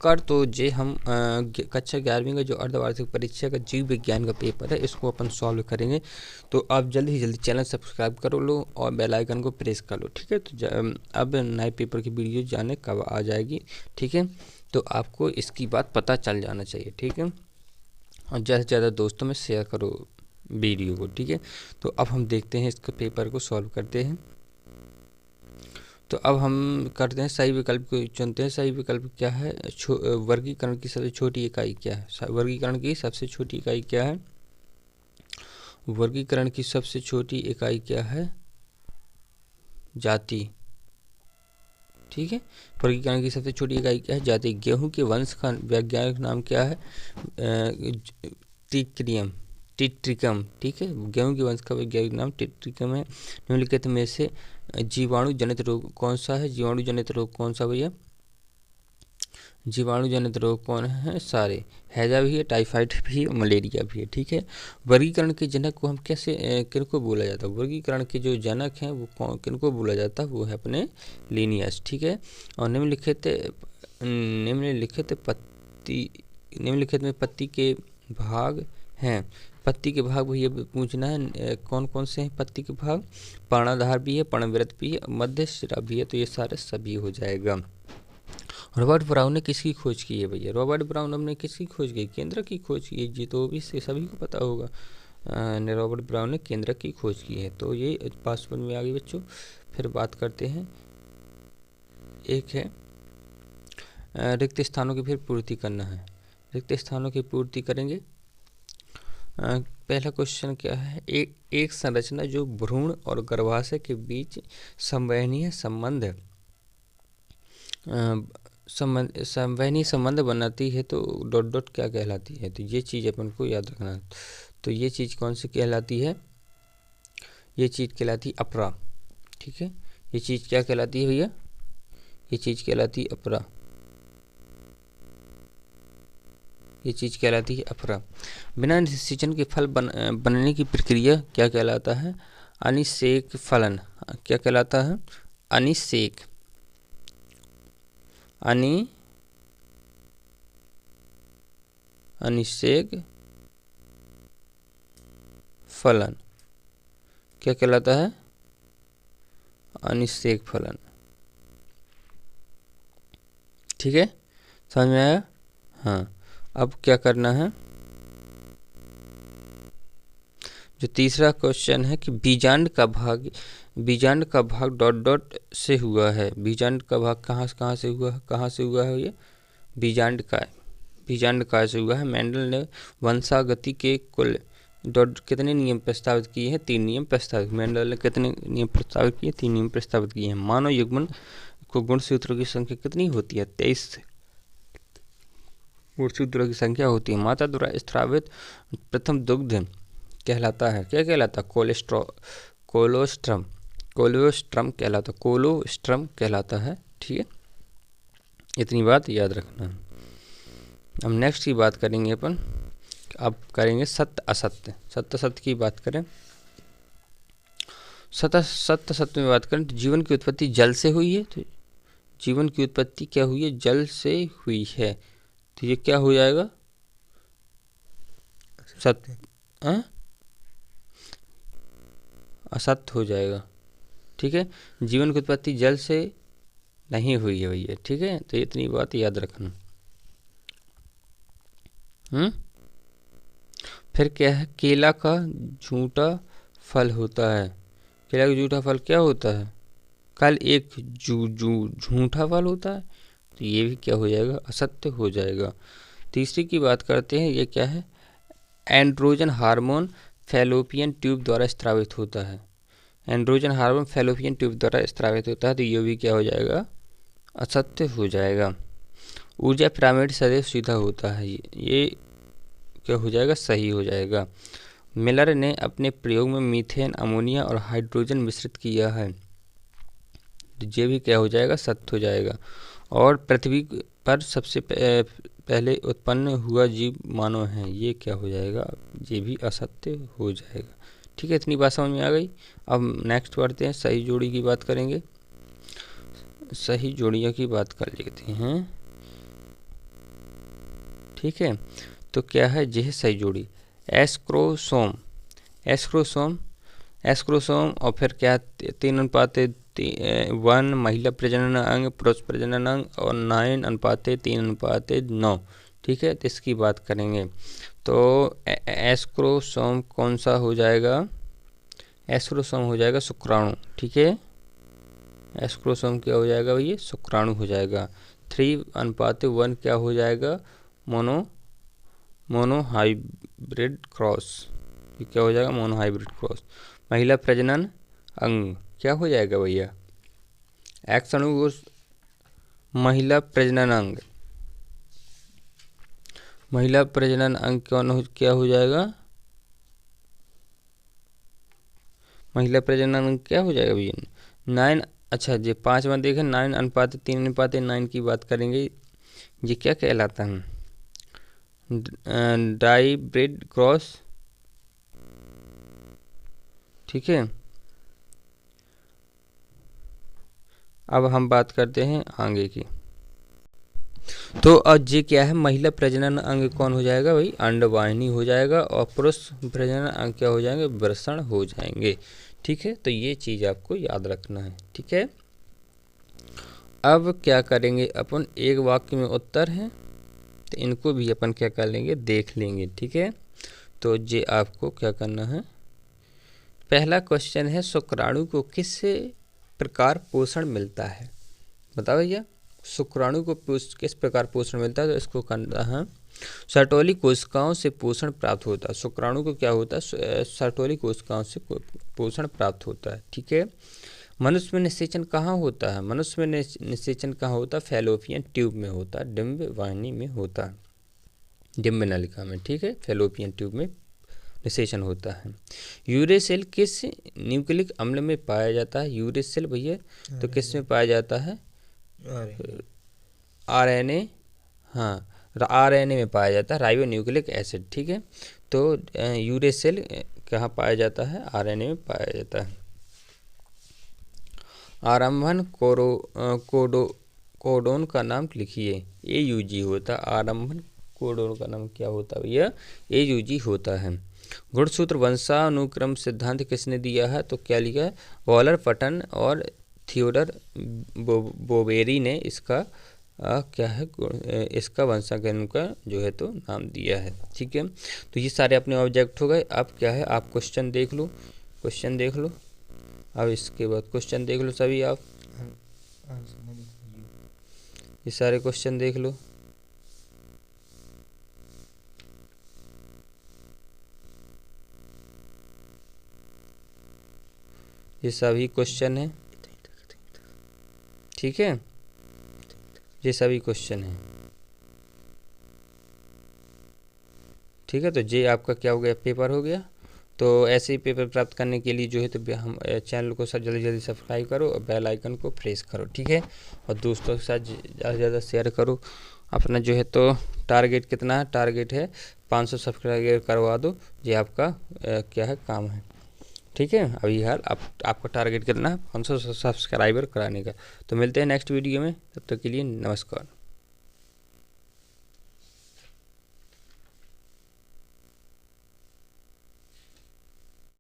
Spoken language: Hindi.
नमस्कार। तो जे हम कक्षा 11वीं का जो अर्धवार्षिक परीक्षा का जीव विज्ञान का पेपर है इसको अपन सॉल्व करेंगे। तो आप जल्दी से जल्दी चैनल सब्सक्राइब कर लो और बेल आइकन को प्रेस कर लो, ठीक है। तो अब नए पेपर की वीडियो जाने कब आ जाएगी, ठीक है। तो आपको इसकी बात पता चल जाना चाहिए, ठीक है। और ज़्यादा से ज़्यादा दोस्तों में शेयर करो वीडियो को, ठीक है। तो अब हम देखते हैं इसके पेपर को सॉल्व करते हैं। तो अब हम करते हैं सही विकल्प को चुनते हैं। सही विकल्प क्या है? वर्गीकरण की सबसे छोटी इकाई क्या है? वर्गीकरण की सबसे छोटी इकाई क्या है? वर्गीकरण की सबसे छोटी इकाई क्या है? जाति, ठीक है। वर्गीकरण की सबसे छोटी इकाई क्या है? जाति। गेहूं के वंश का वैज्ञानिक नाम क्या है? टिट्रिकम, ठीक है। गेहूं के वंश का वैज्ञानिक नाम टिट्रिकम है। निम्नलिखित में से जीवाणु जनित रोग कौन सा है? जीवाणु जनित रोग कौन सा भैया? जीवाणु जनित रोग कौन है? सारे। हैजा भी है, टाइफाइड भी है, मलेरिया भी है, ठीक है। वर्गीकरण के जनक को हम कैसे किनको बोला जाता है? वर्गीकरण के जो जनक हैं वो किनको बोला जाता है? वो है अपने लिनियस, ठीक है। और निम्नलिखित में पत्ती के भाग हैं। पत्ती के भाग भैया पूछना है कौन कौन से हैं पत्ती के भाग? पर्णाधार भी है, पर्णवृत्त भी है, मध्य शिरा भी है। तो ये सारे सभी हो जाएगा। रॉबर्ट ब्राउन ने किसकी खोज की है भैया? रॉबर्ट ब्राउन ने किसकी खोज की? केंद्र की खोज की है जी, तो भी से सभी को पता होगा। रॉबर्ट ब्राउन ने केंद्र की खोज की है। तो ये पासवर्ड में आ गई बच्चों। फिर बात करते हैं, एक है रिक्त स्थानों की फिर पूर्ति करना है। रिक्त स्थानों की पूर्ति करेंगे। पहला क्वेश्चन क्या है? एक संरचना जो भ्रूण और गर्भाशय के बीच संवहनीय संबंध बनाती है तो डॉट डॉट क्या कहलाती है? तो ये चीज़ अपन को याद रखना है। तो ये चीज़ कौन सी कहलाती है? ये चीज़ कहलाती है अपरा, ठीक है। ये चीज़ क्या कहलाती है भैया? ये चीज़ कहलाती है अपरा। ये चीज़ कहलाती है अपरा। बिना निषेचन के फल बनने की प्रक्रिया क्या कहलाता है? अनिषेक फलन। क्या कहलाता है? अनिषेक फलन क्या कहलाता है? अनिषेक फलन, ठीक है। समझ में आया? हाँ। अब क्या करना है? जो तीसरा क्वेश्चन है कि बीजांड का भाग डॉट डॉट से हुआ है। बीजांड का भाग कहाँ से हुआ है ये? बीजांड काय से हुआ है। मेंडल ने वंशागति के कुल डॉट कितने नियम प्रस्तावित किए हैं? 3 नियम प्रस्तावित। मेंडल ने कितने नियम प्रस्तावित किए? 3 नियम प्रस्तावित किए हैं। मानव युग्मन को गुणसूत्रों की संख्या कितनी होती है? 23 गुणसूत्रों की संख्या होती है। माता द्वारा स्रावित प्रथम दुग्ध कहलाता है, क्या कहलाता है? कोलोस्ट्रम कहलाता है, ठीक है। इतनी बात याद रखना है। अब नेक्स्ट की बात करेंगे अपन। अब करेंगे सत्य असत्य की बात करें। सत्य में बात करें तो जीवन की उत्पत्ति जल से हुई है। तो जीवन की उत्पत्ति क्या हुई है? जल से हुई है। तो ये क्या हो जाएगा? सत्य। असत्य हो जाएगा, ठीक है। जीवन की उत्पत्ति जल से नहीं हुई है भैया, ठीक है। तो इतनी बात याद रखना। फिर क्या है? केला का झूठा फल होता है। केला का झूठा फल क्या होता है? कल एक झूठा फल होता है। तो ये भी क्या हो जाएगा? असत्य हो जाएगा। तीसरी की बात करते हैं। ये क्या है? एंड्रोजन हार्मोन फैलोपियन ट्यूब द्वारा स्रावित होता है। एंड्रोजन हार्मोन फैलोपियन ट्यूब द्वारा स्रावित होता है। तो ये भी क्या हो जाएगा? असत्य हो जाएगा। ऊर्जा पिरामिड सदैव सीधा होता है। ये क्या हो जाएगा? सही हो जाएगा। मिलर ने अपने प्रयोग में मीथेन, अमोनिया और हाइड्रोजन मिश्रित किया है। तो ये भी क्या हो जाएगा? सत्य हो जाएगा। और पृथ्वी पर सबसे पहले उत्पन्न हुआ जीव मानव है। ये क्या हो जाएगा? ये भी असत्य हो जाएगा, ठीक है। इतनी बात समझ में आ गई। अब नेक्स्ट बढ़ते हैं, सही जोड़ी की बात करेंगे। सही जोड़ियों की बात कर लेते हैं। ठीक है। तो क्या है, यह सही जोड़ी एस्क्रोसोम, एस्क्रोसोम, एस्क्रोसोम और फिर क्या 3:1 महिला प्रजनन अंग, पुरुष प्रजनन अंग और 9:3:9, ठीक है। तो इसकी बात करेंगे तो एस्क्रोसोम कौन सा हो जाएगा, एस्क्रोसोम हो जाएगा शुक्राणु, ठीक है। एस्क्रोसोम क्या हो जाएगा भैया, शुक्राणु हो जाएगा। 3:1 क्या हो जाएगा, मोनोहाइब्रिड क्रॉस, ये क्या हो जाएगा, मोनोहाइब्रिड क्रॉस। महिला प्रजनन अंग क्या हो जाएगा भैया, एक्स अणु महिला प्रजनन अंग, महिला प्रजनन अंग क्या हो जाएगा, महिला प्रजनन अंग क्या हो जाएगा भैया 9। अच्छा जी 5वां देखें 9:3:9 की बात करेंगे, ये क्या कहलाता है, डाइब्रिड क्रॉस, ठीक है। अब हम बात करते हैं आगे की। तो अब ये क्या है, महिला प्रजनन अंग कौन हो जाएगा भाई, अंडवाहिनी हो जाएगा और पुरुष प्रजनन अंग क्या हो जाएंगे, वृषण हो जाएंगे, ठीक है। तो ये चीज़ आपको याद रखना है, ठीक है। अब क्या करेंगे अपन, एक वाक्य में उत्तर है तो इनको भी अपन क्या कर लेंगे, देख लेंगे, ठीक है। तो ये आपको क्या करना है, पहला क्वेश्चन है शुक्राणु को किस प्रकार पोषण मिलता है, बताओ भैया शुक्राणु को किस प्रकार पोषण मिलता है। तो इसको करना है, सर्टोली कोशिकाओं से पोषण प्राप्त होता है, शुक्राणु को क्या होता है, सर्टोली कोशिकाओं से पोषण प्राप्त होता है, ठीक है। मनुष्य में निषेचन कहाँ होता है, मनुष्य में निषेचन कहाँ होता है, फैलोपियन ट्यूब में होता है, डिम्ब वाहिनी में होता है, डिम्ब नलिका में, ठीक है। फैलोपियन ट्यूब में निषेचन होता है। यूरेसिल किस न्यूक्लिक अम्ल में पाया जाता है, यूरेसिल भैया तो किस में पाया जाता है, आरएनए, हाँ आरएनए में पाया जाता है, राइबो न्यूक्लिक एसिड, ठीक है। तो यूरेसिल कहाँ पाया जाता है, आरएनए में पाया जाता है। आरंभन कोडोन का नाम लिखिए, AUG होता है, आरंभन कोडोन का नाम क्या होता है भैया, AUG होता है। गुणसूत्र वंशानुक्रम सिद्धांत किसने दिया है, तो क्या लिखा है, वॉलर पटन और थियोडर बोवेरी ने इसका क्या है, इसका वंशानुक्रम का जो है तो नाम दिया है, ठीक है। तो ये सारे अपने ऑब्जेक्ट हो गए। अब क्या है, आप क्वेश्चन देख लो, क्वेश्चन देख लो, अब इसके बाद क्वेश्चन देख लो सभी आप, ये सारे क्वेश्चन देख लो। ये सभी क्वेश्चन है, ठीक है, ये सभी क्वेश्चन है, ठीक है। तो ये आपका क्या हो गया, पेपर हो गया। तो ऐसे ही पेपर प्राप्त करने के लिए जो है तो हम चैनल को जल्दी जल्दी सब्सक्राइब करो और बेल आइकन को प्रेस करो, ठीक है। और दोस्तों के साथ ज़्यादा से ज़्यादा शेयर करो। अपना जो है तो टारगेट कितना है, टारगेट है 500 सब्सक्राइबर करवा दो, ये आपका क्या है काम है, ठीक है। अभी हाल आपका टारगेट कितना है, 500 सब्सक्राइबर कराने का। तो मिलते हैं नेक्स्ट वीडियो में, तब तक के लिए नमस्कार।